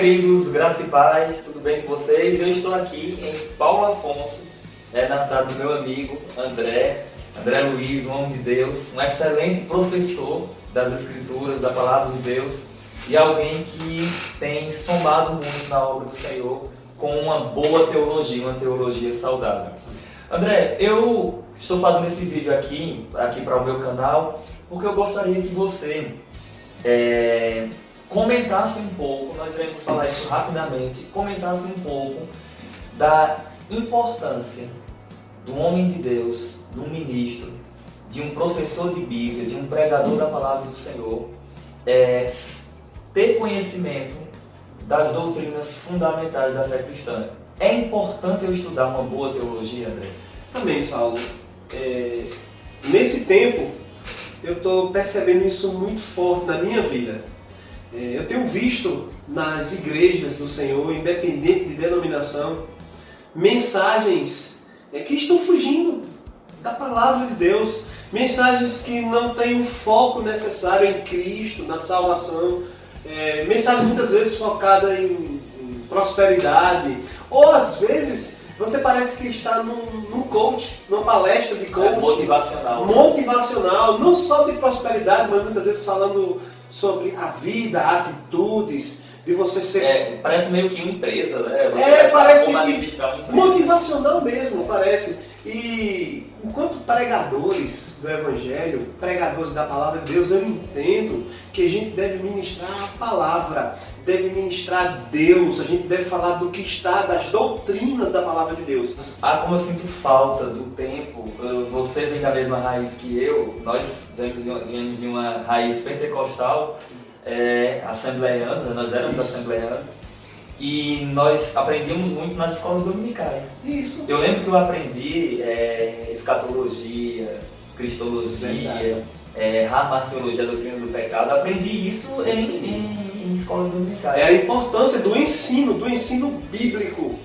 queridos, graça e paz, tudo bem com vocês? Eu estou aqui em Paulo Afonso, na cidade do meu amigo André Luiz, um homem de Deus, um excelente professor das Escrituras, da Palavra de Deus, e alguém que tem somado muito na obra do Senhor com uma boa teologia, uma teologia saudável. André, eu estou fazendo esse vídeo aqui para o meu canal, porque eu gostaria que você comentasse um pouco, nós iremos falar isso rapidamente, comentasse um pouco da importância do homem de Deus, de um ministro, de um professor de Bíblia, de um pregador da Palavra do Senhor, ter conhecimento das doutrinas fundamentais da fé cristã. É importante eu estudar uma boa teologia, André? Também, Saulo. Nesse tempo, eu estou percebendo isso muito forte na minha vida. Eu tenho visto nas igrejas do Senhor, independente de denominação, mensagens que estão fugindo da palavra de Deus, mensagens que não têm o foco necessário em Cristo, na salvação, mensagens muitas vezes focadas em prosperidade, ou às vezes você parece que está num coach, numa palestra de coach. Motivacional, não só de prosperidade, mas muitas vezes falando sobre a vida, atitudes, de você ser... parece meio que uma empresa, né? Parece que motivacional mesmo, parece. E enquanto pregadores do Evangelho, pregadores da Palavra de Deus, eu entendo que a gente deve ministrar a Palavra, deve ministrar Deus, a gente deve falar do que está, das doutrinas da Palavra de Deus. Como eu sinto falta do tempo, você vem da mesma raiz que eu, nós viemos de uma raiz pentecostal, assembleiana, nós éramos assembleianos, e nós aprendíamos muito nas escolas dominicais. Isso. Eu lembro que eu aprendi escatologia, cristologia, ramarteologia, doutrina do pecado. Aprendi isso em escolas dominicais. É a importância do ensino bíblico.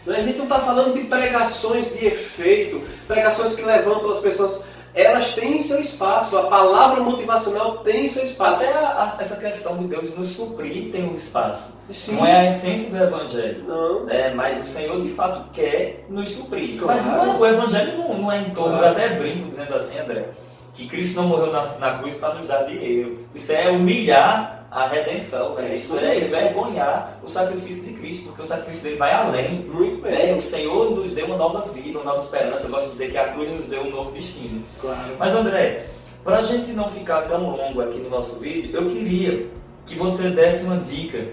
A gente não está falando de pregações de efeito, pregações que levantam as pessoas. Elas têm seu espaço, a palavra motivacional tem seu espaço. Até essa questão de Deus nos suprir tem um espaço. Sim. Não é a essência do Evangelho. Não. Mas o Senhor de fato quer nos suprir. Claro. Mas o Evangelho não é em torno, eu até brinco dizendo assim, André, que Cristo não morreu na cruz para nos dar dinheiro. Isso é humilhar a redenção, né? Isso é envergonhar o sacrifício de Cristo, porque o sacrifício dele vai além. Muito bem. O Senhor nos deu uma nova vida, uma nova esperança. Eu gosto de dizer que a cruz nos deu um novo destino. Claro. Mas André, para a gente não ficar tão longo aqui no nosso vídeo, eu queria que você desse uma dica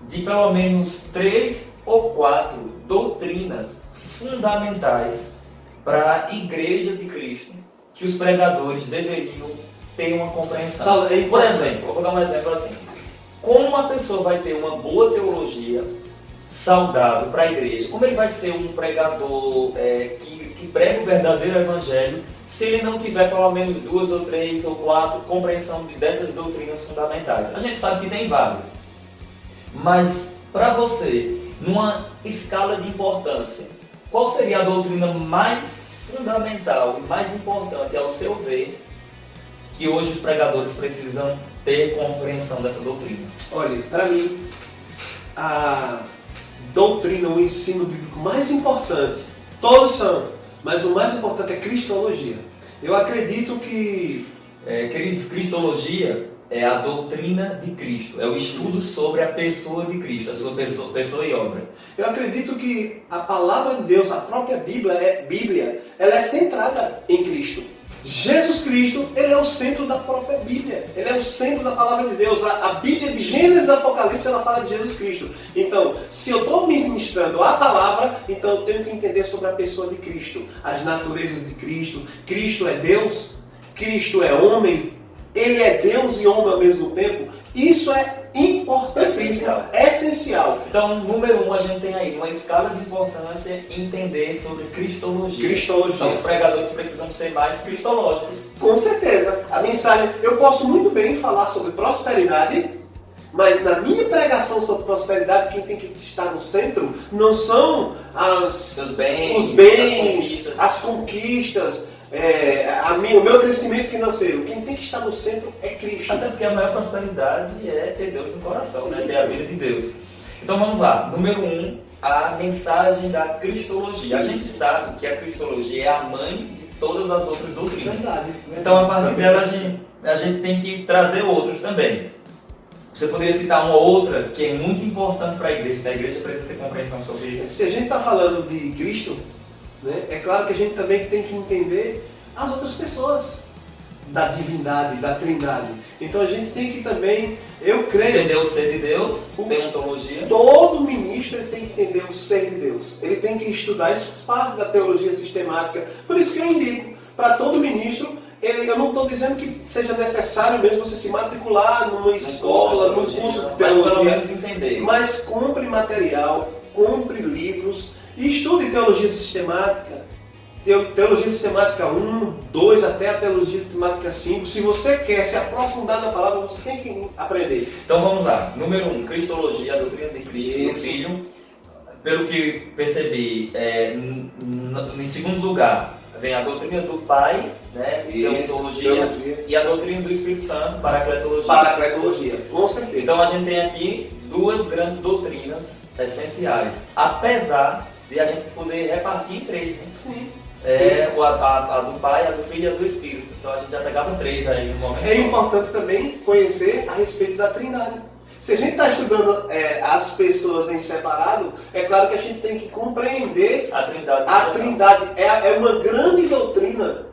de pelo menos 3 ou 4 doutrinas fundamentais para a Igreja de Cristo que os pregadores deveriam ter uma compreensão. Por exemplo, eu vou dar um exemplo assim. Como uma pessoa vai ter uma boa teologia saudável para a igreja? Como ele vai ser um pregador que prega o verdadeiro evangelho se ele não tiver pelo menos 2 ou 3 ou 4 compreensão dessas doutrinas fundamentais? A gente sabe que tem várias. Mas para você, numa escala de importância, qual seria a doutrina mais fundamental e mais importante ao seu ver que hoje os pregadores precisam ter compreensão dessa doutrina? Olha, para mim, a doutrina, o ensino bíblico mais importante, todos são, mas o mais importante é cristologia. Eu acredito que... queridos, cristologia é a doutrina de Cristo, é o estudo sobre a pessoa de Cristo, a sua pessoa e obra. Eu acredito que a palavra de Deus, a própria Bíblia, ela é centrada em Cristo. Jesus Cristo, ele é o centro da própria Bíblia. Ele é o centro da palavra de Deus. A Bíblia de Gênesis e Apocalipse, ela fala de Jesus Cristo. Então, se eu estou ministrando a palavra, então eu tenho que entender sobre a pessoa de Cristo, as naturezas de Cristo. Cristo é Deus, Cristo é homem, ele é Deus e homem ao mesmo tempo. Isso é importantíssimo, essencial. Então, número 1, a gente tem aí uma escala de importância entender sobre cristologia. Então, os pregadores precisam ser mais cristológicos. Com certeza. A mensagem... Eu posso muito bem falar sobre prosperidade, mas na minha pregação sobre prosperidade, quem tem que estar no centro não são os bens, as conquistas, o meu crescimento financeiro. Quem tem que estar no centro é Cristo. Até porque a maior prosperidade é ter Deus no coração, né? Ter a vida de Deus. Então vamos lá. Número 1, a mensagem da cristologia. A gente sabe que a cristologia é a mãe de todas as outras doutrinas. Verdade. Então a partir dela a gente tem que trazer outros também. Você poderia citar uma outra que é muito importante para a igreja, que a igreja precisa ter compreensão sobre isso. Se a gente está falando de Cristo, né, é claro que a gente também tem que entender as outras pessoas da divindade, da trindade. Então a gente tem que também, eu creio... Entender o ser de Deus, teontologia. Todo ministro ele tem que entender o ser de Deus. Ele tem que estudar, isso faz parte da teologia sistemática. Por isso que eu indico, para todo ministro, eu não estou dizendo que seja necessário mesmo você se matricular numa escola, num curso de teologia. Mas pelo menos entender. Mas compre material, compre livros e estude teologia sistemática. Teologia sistemática 1, 2, até a teologia sistemática 5. Se você quer se aprofundar na palavra, você tem que aprender. Então vamos lá. Número 1, cristologia, a doutrina de Cristo, do Isso. Filho. Pelo que percebi, em segundo lugar, vem a doutrina do Pai, né? Teontologia, e a doutrina do Espírito Santo, paracletologia. Paracletologia, com certeza. Então a gente tem aqui duas grandes doutrinas essenciais, apesar de a gente poder repartir em 3, né? Sim. A do Pai, a do Filho e a do Espírito. Então a gente já pegava 3 aí no momento. É importante também conhecer a respeito da Trindade. Se a gente está estudando as pessoas em separado, é claro que a gente tem que compreender a Trindade. A Trindade é uma grande doutrina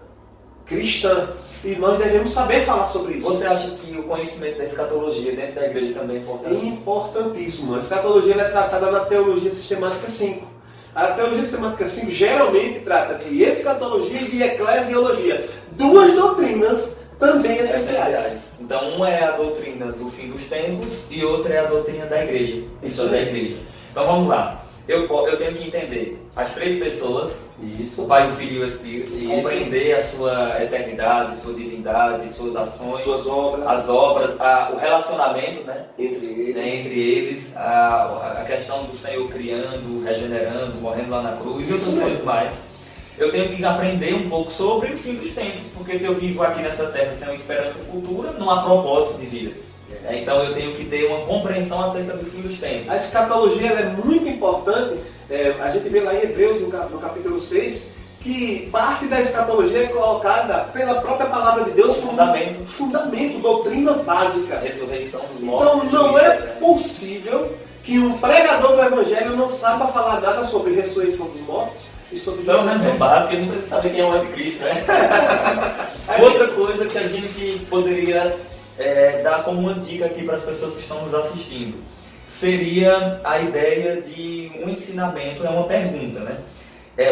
cristã e nós devemos saber falar sobre isso. Você acha que o conhecimento da escatologia dentro da igreja também é importante? É importantíssimo. A escatologia é tratada na teologia sistemática 5. A teologia sistemática 5 geralmente trata de escatologia e de eclesiologia. Duas doutrinas também essenciais. Então, uma é a doutrina do fim dos tempos e outra é a doutrina da igreja. Isso da igreja. Então, vamos lá. Eu tenho que entender as 3 pessoas, Isso. o Pai, o Filho e o Espírito, Isso. compreender a sua eternidade, sua divindade, suas ações, suas obras, as obras, o relacionamento, né? entre eles, a questão do Senhor criando, regenerando, morrendo lá na cruz e outras coisas mais. Eu tenho que aprender um pouco sobre o fim dos tempos, porque se eu vivo aqui nessa terra sem uma esperança futura, não há propósito de vida. Então eu tenho que ter uma compreensão acerca do fim dos tempos. A escatologia ela é muito importante. A gente vê lá em Hebreus, no capítulo 6, que parte da escatologia é colocada pela própria palavra de Deus como fundamento, doutrina básica. A ressurreição dos mortos. Então não é possível que um pregador do evangelho não saiba falar nada sobre ressurreição dos mortos e sobre pelo menos o básico, ele não precisa saber quem é o anticristo, né? Outra coisa que a gente poderia dar como uma dica aqui para as pessoas que estão nos assistindo seria a ideia de um ensinamento, é uma pergunta, né?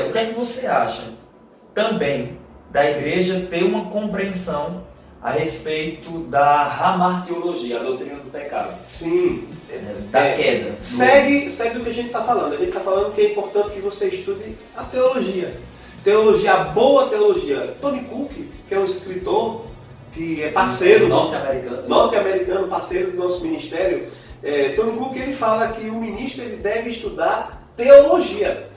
O que é que você acha também da igreja ter uma compreensão a respeito da hamartiologia, a doutrina do pecado? Sim. Da queda. Segue do que a gente está falando. A gente está falando que é importante que você estude a teologia. Teologia, a boa teologia. Tony Cook, que é um escritor que é parceiro norte-americano, parceiro do nosso ministério, Tony Cook ele fala que o ministro ele deve estudar teologia.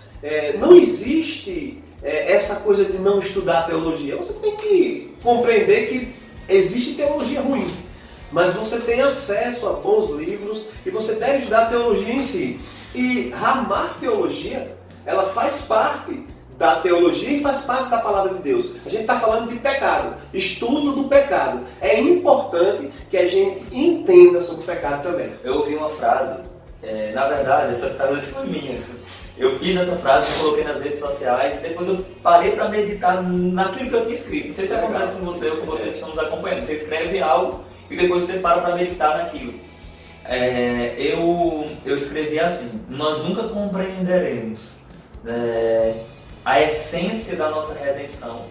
Não existe essa coisa de não estudar teologia. Você tem que compreender que existe teologia ruim, mas você tem acesso a bons livros e você deve estudar a teologia em si. E a teologia, ela faz parte da teologia e faz parte da palavra de Deus. A gente está falando de pecado, estudo do pecado. É importante que a gente entenda sobre o pecado também. Eu ouvi uma frase, na verdade essa frase foi minha. Eu fiz essa frase, eu coloquei nas redes sociais e depois eu parei para meditar naquilo que eu tinha escrito. Não sei se acontece com você ou com vocês que estão nos acompanhando. Você escreve algo e depois você para meditar naquilo. Eu escrevi assim: nós nunca compreenderemos a essência da nossa redenção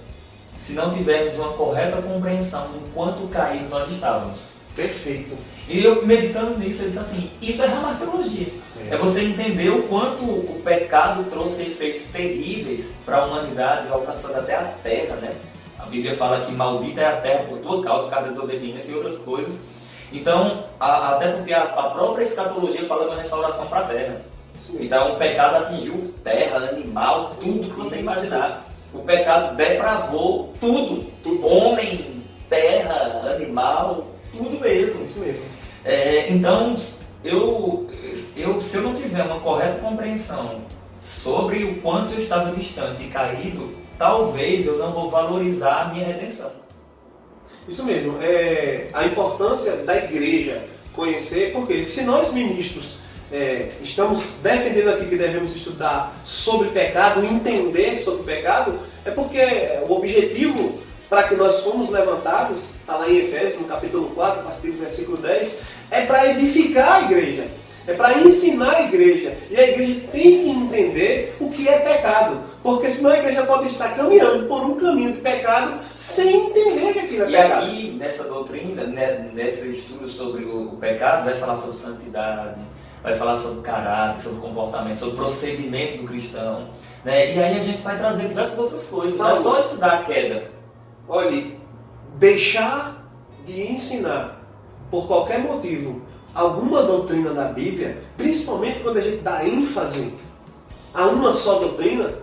se não tivermos uma correta compreensão do quanto caídos nós estávamos. Perfeito. E eu meditando nisso, eu disse assim, isso é hamartiologia. É você entender o quanto o pecado trouxe efeitos terríveis para a humanidade, alcançando até a terra, né? A Bíblia fala que maldita é a terra por tua causa, por causa da desobediência e outras coisas. Então, até porque a própria escatologia fala de uma restauração para a terra. Então, o pecado atingiu terra, animal, tudo que você imaginar. O pecado depravou tudo. Homem, terra, animal, tudo mesmo. Isso mesmo. Então, se eu não tiver uma correta compreensão sobre o quanto eu estava distante e caído, talvez eu não vou valorizar a minha redenção. Isso mesmo, a importância da igreja conhecer, porque se nós ministros estamos defendendo aqui que devemos estudar sobre pecado, entender sobre pecado, é porque o objetivo para que nós fomos levantados, está lá em Efésios, no capítulo 4, a partir do versículo 10, é para edificar a igreja, é para ensinar a igreja. E a igreja tem que entender o que é pecado, porque senão a igreja pode estar caminhando por um caminho de pecado sem entender que aquilo é pecado. E aqui, nessa doutrina, nesse estudo sobre o pecado, vai falar sobre santidade, vai falar sobre caráter, sobre comportamento, sobre procedimento do cristão, né? E aí a gente vai trazer diversas outras coisas, não é só estudar a queda. Olhe, deixar de ensinar por qualquer motivo alguma doutrina da Bíblia, principalmente quando a gente dá ênfase a uma só doutrina,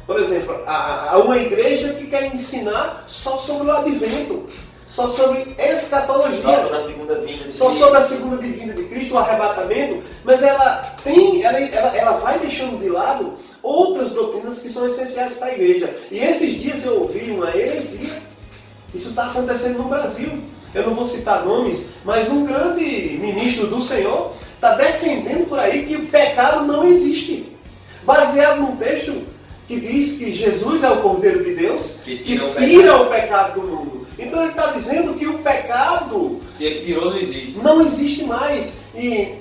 por exemplo, a uma igreja que quer ensinar só sobre o advento, só sobre escatologia, só sobre a segunda vinda de Cristo, só sobre a segunda vinda de Cristo, o arrebatamento, mas ela vai deixando de lado outras doutrinas que são essenciais para a igreja. E esses dias eu ouvi uma heresia. Isso está acontecendo no Brasil. Eu não vou citar nomes, mas um grande ministro do Senhor está defendendo por aí que o pecado não existe. Baseado num texto que diz que Jesus é o Cordeiro de Deus, que tira o pecado do mundo. Então ele está dizendo que o pecado, se ele tirou, não existe mais. E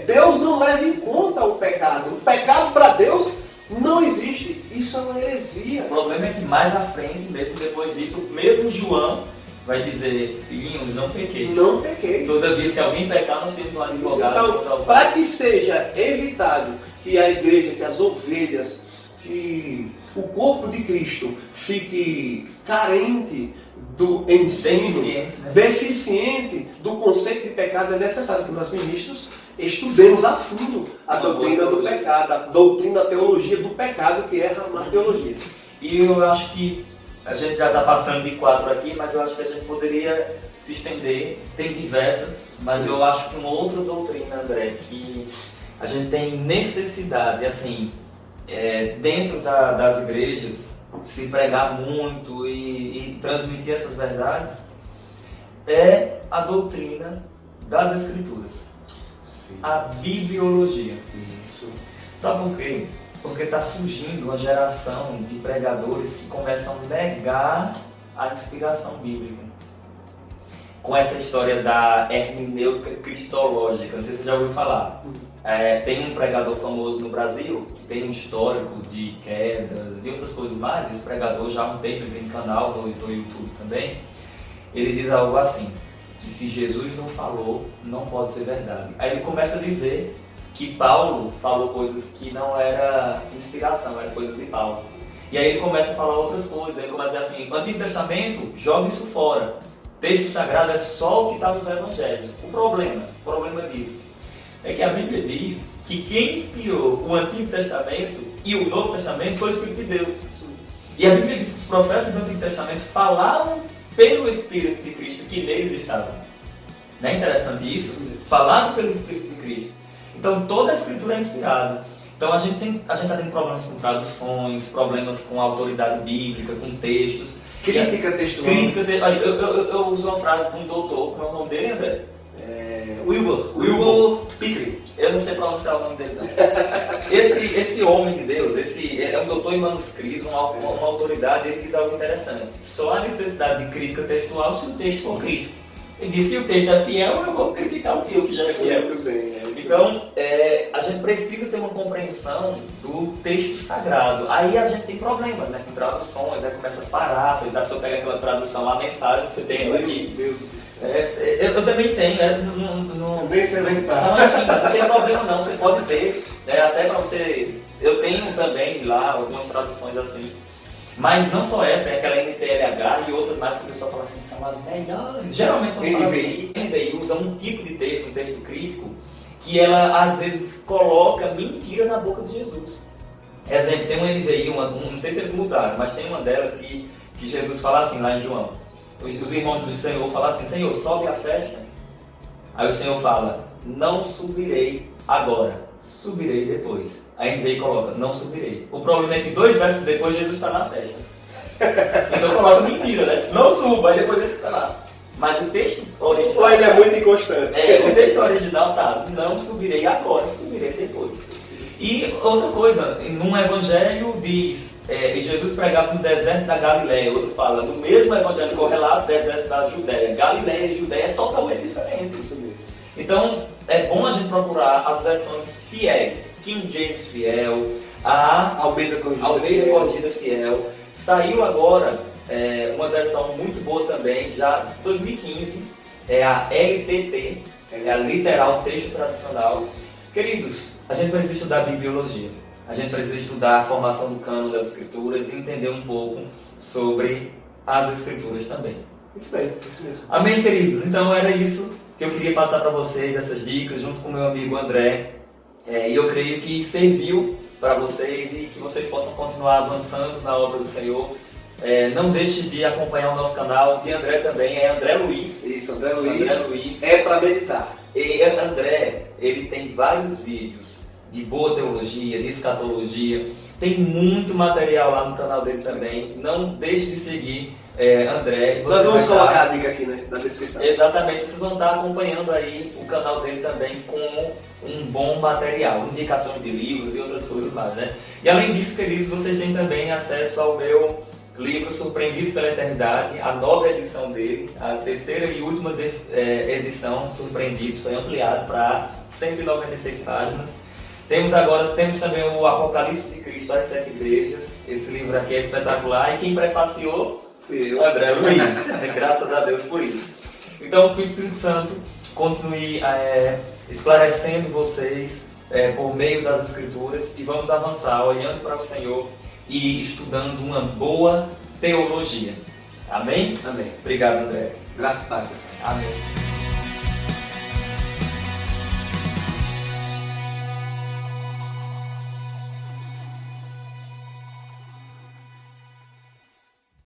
Deus não leva em conta o pecado. O pecado para Deus não existe. Isso é uma heresia. O problema é que mais à frente, mesmo depois disso, o mesmo João vai dizer: filhinhos, não pequeis. Não pequeis. Todavia, se alguém pecar, nós temos um advogado. Então, para que seja evitado que a igreja, que as ovelhas, que o corpo de Cristo fique carente do ensino, deficiente do conceito de pecado, é necessário que nós ministros estudemos a fundo a doutrina do pecado, a doutrina, a teologia do pecado, que é a teologia. E eu acho que a gente já está passando de 4 aqui, mas eu acho que a gente poderia se estender. Tem diversas, mas sim, eu acho que uma outra doutrina, André, que a gente tem necessidade, assim, dentro das igrejas, se pregar muito e transmitir essas verdades, é a doutrina das Escrituras. Sim. A bibliologia. Isso. Sabe por quê? Porque está surgindo uma geração de pregadores que começam a negar a inspiração bíblica. Com essa história da hermenêutica cristológica, não sei se você já ouviu falar. Tem um pregador famoso no Brasil que tem um histórico de quedas, de outras coisas mais. Esse pregador já há um tempo, ele tem um canal no YouTube também. Ele diz algo assim, que se Jesus não falou, não pode ser verdade. Aí ele começa a dizer que Paulo falou coisas que não era inspiração, eram coisas de Paulo. E aí ele começa a falar outras coisas, ele começa a dizer assim: Antigo Testamento, joga isso fora. Texto sagrado é só o que está nos evangelhos. O problema disso é que a Bíblia diz que quem inspirou o Antigo Testamento e o Novo Testamento foi o Espírito de Deus. E a Bíblia diz que os profetas do Antigo Testamento falaram pelo Espírito de Cristo que neles estavam. Não é interessante isso? Falaram pelo Espírito de Cristo. Então toda a Escritura é inspirada. Então a gente está tendo problemas com traduções, problemas com autoridade bíblica, com textos. Crítica textual. Eu uso uma frase de um doutor, como é o nome dele, André? Wilbur Pickering. Eu não sei pronunciar o nome dele, não. Esse homem de Deus, é um doutor em manuscritos, uma autoridade, ele diz algo interessante. Só há necessidade de crítica textual se o texto for crítico. Ele diz: se o texto é fiel, eu vou criticar o que já é fiel. Muito bem. Então, a gente precisa ter uma compreensão do texto sagrado. Aí a gente tem problemas, né, com traduções, aí começa as paráfrases, a pessoa pega aquela tradução, a mensagem que você tem aqui. Meu Deus do céu. Eu também tenho, né? Nem sei nem tá. Não, assim, não tem problema não, você pode ter, né, até para você. Eu tenho também lá algumas traduções assim. Mas não só essa, é aquela NTLH e outras mais que o pessoal fala assim, são as melhores. Geralmente quando fala assim, NVI usa um tipo de texto, um texto crítico, que ela às vezes coloca mentira na boca de Jesus. Exemplo, tem um NVI, não sei se eles mudaram, mas tem uma delas que Jesus fala assim lá em João. Os irmãos do Senhor falam assim: Senhor, sobe a festa. Aí o Senhor fala: não subirei agora, subirei depois. Aí a gente vem e coloca, não subirei. O problema é que 2 versos depois Jesus está na festa. Então coloca mentira, né? Não suba, aí depois ele está lá. Mas o texto original... Ou ele é muito inconstante. O texto original tá, não subirei agora, subirei depois. E outra coisa, num evangelho diz, e Jesus pregava no deserto da Galileia, outro fala, no mesmo evangelho correlato, deserto da Judéia. Galileia e Judéia é totalmente diferente. Isso mesmo. Então, é bom a gente procurar as versões fiéis. King James fiel, a Almeida Corrigida fiel. Saiu agora uma versão muito boa também, já 2015, é a LTT, é a Literal Texto Tradicional. Queridos, a gente precisa estudar bibliologia, a gente precisa estudar a formação do cânon das Escrituras e entender um pouco sobre as Escrituras também. Muito bem, isso mesmo. Amém, queridos? Então era isso que eu queria passar para vocês, essas dicas, junto com meu amigo André. E eu creio que serviu para vocês e que vocês possam continuar avançando na obra do Senhor. Não deixe de acompanhar o nosso canal, de André também, é André Luiz. Isso, André Luiz. André Luiz. É para meditar. E André, ele tem vários vídeos de boa teologia, de escatologia. Tem muito material lá no canal dele também. Não deixe de seguir André. Nós vamos colocar a dica aqui, né, na descrição. Exatamente, vocês vão estar acompanhando aí o canal dele também com um bom material, indicações de livros e outras coisas mais, né? E além disso, queridos, vocês têm também acesso ao meu livro Surpreendidos pela Eternidade, a nova edição dele, a terceira e última edição, Surpreendidos, foi ampliado para 196 páginas. Temos também o Apocalipse de Cristo às 7 Igrejas. Esse livro aqui é espetacular e quem prefaciou? Fui eu. André Luiz. Graças a Deus por isso. Então, que o Espírito Santo continue esclarecendo vocês por meio das Escrituras e vamos avançar olhando para o Senhor e estudando uma boa teologia. Amém? Amém. Obrigado, André. Graças a Deus. Amém.